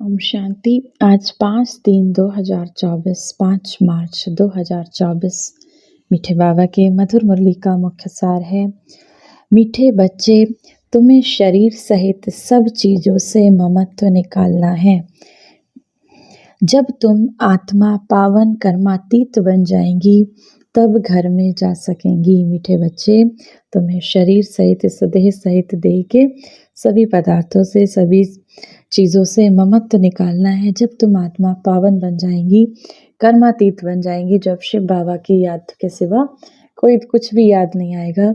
ओम शांति। आज 5/3/2024, 5 मार्च 2024। मीठे बाबा के मधुर मुरली का मुख्य सार है। मीठे बच्चे, तुम्हें शरीर सहित सब चीज़ों से ममत्व निकालना है। जब तुम आत्मा पावन कर्मातीत बन जाएंगी तब घर में जा सकेंगी। मीठे बच्चे, तुम्हें शरीर सहित इस देह सहित देह के सभी पदार्थों से सभी चीज़ों से ममत्व निकालना है। जब तुम आत्मा पावन बन जाएंगी, कर्मातीत बन जाएंगी, जब शिव बाबा की याद के सिवा कोई कुछ भी याद नहीं आएगा,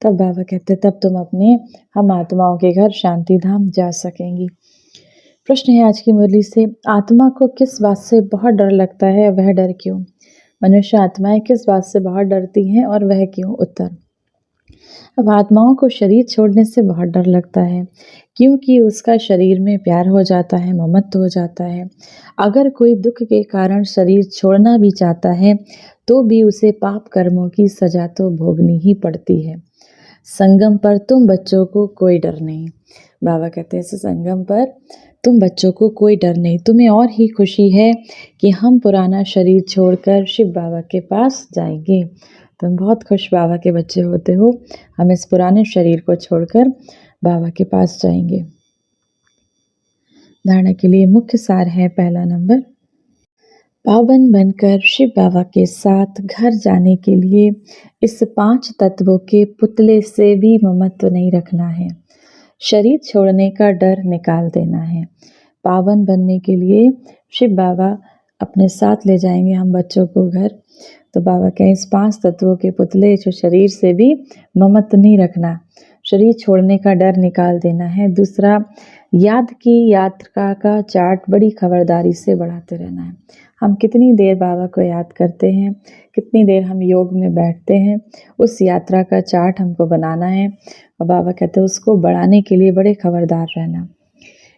तब बाबा कहते तब तुम अपने हम आत्माओं के घर शांति धाम जा सकेंगी। प्रश्न है आज की मुरली से, आत्मा को किस बात से बहुत डर लगता है, वह डर क्यों? मनुष्य आत्माएं किस बात से बहुत डरती हैं और वह क्यों? उत्तर, अब आत्माओं को शरीर छोड़ने से बहुत डर लगता है क्योंकि उसका शरीर में प्यार हो जाता है, ममत्व हो जाता है। अगर कोई दुख के कारण शरीर छोड़ना भी चाहता है तो भी उसे पाप कर्मों की सजा तो भोगनी ही पड़ती है। संगम पर तुम बच्चों को कोई डर नहीं। बाबा कहते हैं संगम पर तुम बच्चों को कोई डर नहीं, तुम्हें और ही खुशी है कि हम पुराना शरीर छोड़कर शिव बाबा के पास जाएंगे। तुम बहुत खुश बाबा के बच्चे होते हो, हम इस पुराने शरीर को छोड़कर बाबा के पास जाएंगे। धारणा के लिए मुख्य सार है, पहला नंबर, पावन बनकर शिव बाबा के साथ घर जाने के लिए इस 5 तत्वों के पुतले से भी ममत्व नहीं रखना है। शरीर छोड़ने का डर निकाल देना है। पावन बनने के लिए शिव बाबा अपने साथ ले जाएंगे हम बच्चों को घर। तो बाबा कहें इस 5 तत्वों के पुतले जो शरीर से भी ममत्व नहीं रखना, शरीर छोड़ने का डर निकाल देना है। दूसरा, याद की यात्रा का चार्ट बड़ी खबरदारी से बढ़ाते रहना है। हम कितनी देर बाबा को याद करते हैं, कितनी देर हम योग में बैठते हैं, उस यात्रा का चार्ट हमको बनाना है। और बाबा कहते हैं उसको बढ़ाने के लिए बड़े खबरदार रहना।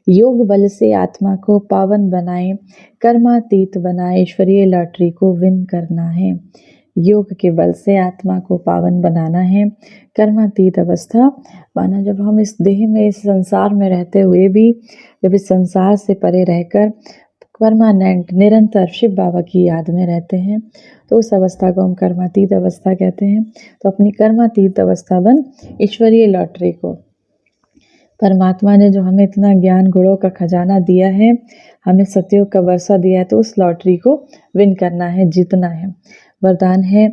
योग बल से आत्मा को पावन बनाए, कर्मातीत बनाए, ईश्वरीय लॉटरी को विन करना है। योग के बल से आत्मा को पावन बनाना है। कर्मातीत अवस्था माना जब हम इस देह में, इस संसार में रहते हुए भी, जब इस संसार से परे रहकर परमानेंट निरंतर शिव बाबा की याद में रहते हैं तो उस अवस्था को हम कर्मातीत अवस्था कहते हैं। तो अपनी कर्मातीत अवस्था बन ईश्वरीय लॉटरी को, परमात्मा ने जो हमें इतना ज्ञान गुणों का खजाना दिया है, हमें सतयुग का वर्षा दिया है, तो उस लॉटरी को विन करना है, जीतना है। वरदान है,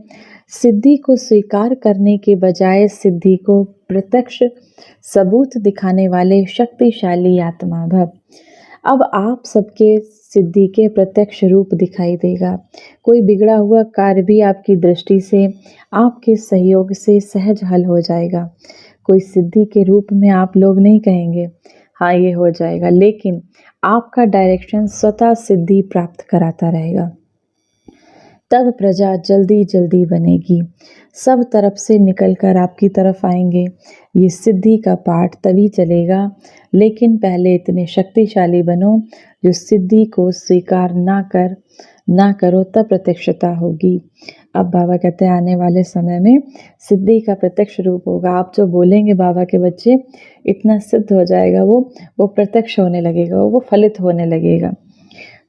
सिद्धि को स्वीकार करने के बजाय सिद्धि को प्रत्यक्ष सबूत दिखाने वाले शक्तिशाली आत्मा भव। अब आप सबके सिद्धि के प्रत्यक्ष रूप दिखाई देगा। कोई बिगड़ा हुआ कार्य भी आपकी दृष्टि से, आपके सहयोग से सहज हल हो जाएगा। कोई सिद्धि के रूप में आप लोग नहीं कहेंगे हाँ ये हो जाएगा, लेकिन आपका डायरेक्शन स्वतः सिद्धि प्राप्त कराता रहेगा। तब प्रजा जल्दी जल्दी बनेगी, सब तरफ से निकलकर आपकी तरफ आएंगे। ये सिद्धि का पाठ तभी चलेगा, लेकिन पहले इतने शक्तिशाली बनो जो सिद्धि को स्वीकार ना करो, तब प्रत्यक्षता होगी। अब बाबा कहते हैं आने वाले समय में सिद्धि का प्रत्यक्ष रूप होगा। आप जो बोलेंगे बाबा के बच्चे, इतना सिद्ध हो जाएगा, वो प्रत्यक्ष होने लगेगा, वो फलित होने लगेगा।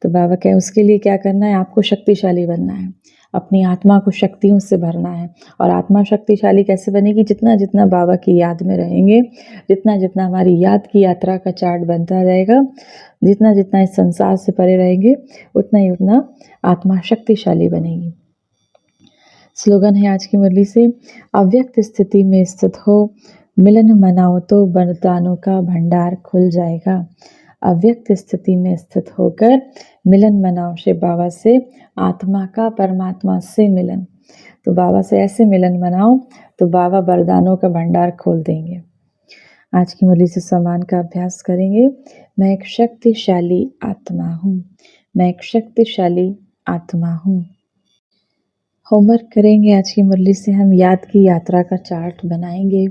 तो बाबा कहें उसके लिए क्या करना है, आपको शक्तिशाली बनना है, अपनी आत्मा को शक्तियों से भरना है। और आत्मा शक्तिशाली कैसे बनेगी? जितना जितना बाबा की याद में रहेंगे, जितना जितना हमारी याद की यात्रा का चार्ट बनता जाएगा, जितना जितना इस संसार से परे रहेंगे, उतना ही उतना आत्मा शक्तिशाली बनेगी। स्लोगन है आज की मुरली से, अव्यक्त स्थिति में स्थित हो, मिलन मनाओ तो वरदानों का भंडार खुल जाएगा। अव्यक्त स्थिति में स्थित होकर मिलन मनाओ शिव बाबा से, आत्मा का परमात्मा से मिलन। तो बाबा से ऐसे मिलन मनाओ तो बाबा वरदानों का भंडार खोल देंगे। आज की मुरली से सम्मान का अभ्यास करेंगे। मैं एक शक्तिशाली आत्मा हूँ, मैं एक शक्तिशाली आत्मा हूँ। होमवर्क करेंगे आज की मुरली से, हम याद की यात्रा का चार्ट बनाएंगे।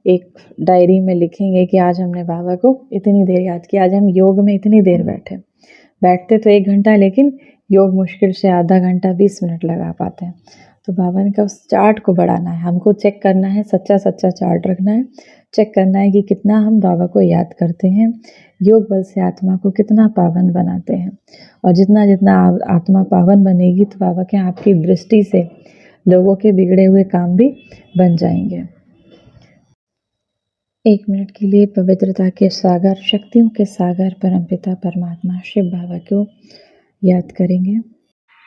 एक डायरी में लिखेंगे कि आज हमने बाबा को इतनी देर याद किया, आज हम योग में इतनी देर बैठते तो 1 घंटा, लेकिन योग मुश्किल से आधा घंटा 20 मिनट लगा पाते हैं। तो बाबा ने कहा उस चार्ट को बढ़ाना है, हमको चेक करना है, सच्चा चार्ट रखना है, चेक करना है कि कितना हम बाबा को याद करते हैं, योग बल से आत्मा को कितना पावन बनाते हैं। और जितना जितना आत्मा पावन बनेगी तो बाबा के आपकी दृष्टि से लोगों के बिगड़े हुए काम भी बन जाएंगे। 1 मिनट के लिए पवित्रता के सागर, शक्तियों के सागर परमपिता परमात्मा शिव बाबा को याद करेंगे।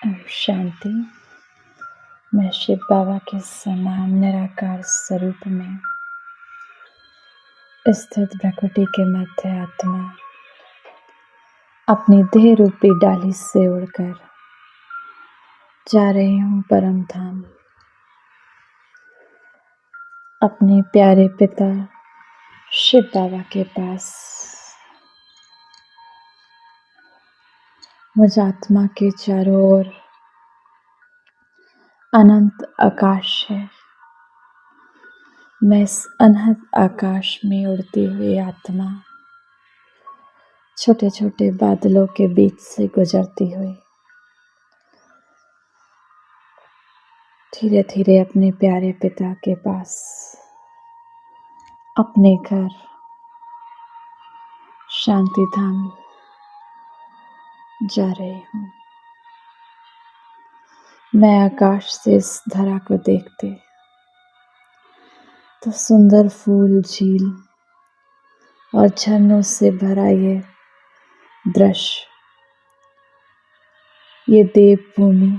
ओम शांति। मैं शिव बाबा के समान निराकार स्वरूप में स्थित प्रकृति के मध्य आत्मा अपनी देह रूपी डाली से उड़कर जा रही हूँ परम धाम, अपने प्यारे पिता शिव बाबा के पास। मुझ आत्मा के चारों ओर अनंत आकाश है। मैं इस अनंत आकाश में उड़ती हुई आत्मा छोटे छोटे बादलों के बीच से गुजरती हुई धीरे धीरे अपने प्यारे पिता के पास, अपने घर शांति धाम जा रही हूँ। मैं आकाश से इस धरा को देखते तो सुंदर फूल, झील और झरनों से भरा ये दृश्य, ये देव भूमि,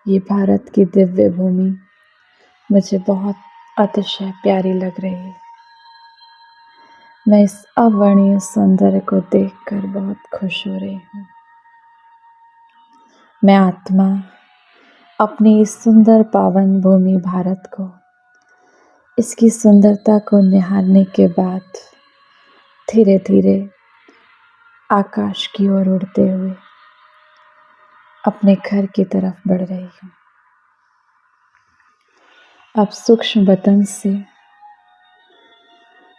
ये भारत की दिव्य भूमि मुझे बहुत अतिशय प्यारी लग रही है। मैं इस अवर्णीय सौंदर्य को देखकर बहुत खुश हो रही हूँ। मैं आत्मा अपनी इस सुंदर पावन भूमि भारत को, इसकी सुंदरता को निहारने के बाद धीरे धीरे आकाश की ओर उड़ते हुए अपने घर की तरफ बढ़ रही हूँ। अब सूक्ष्म बदन से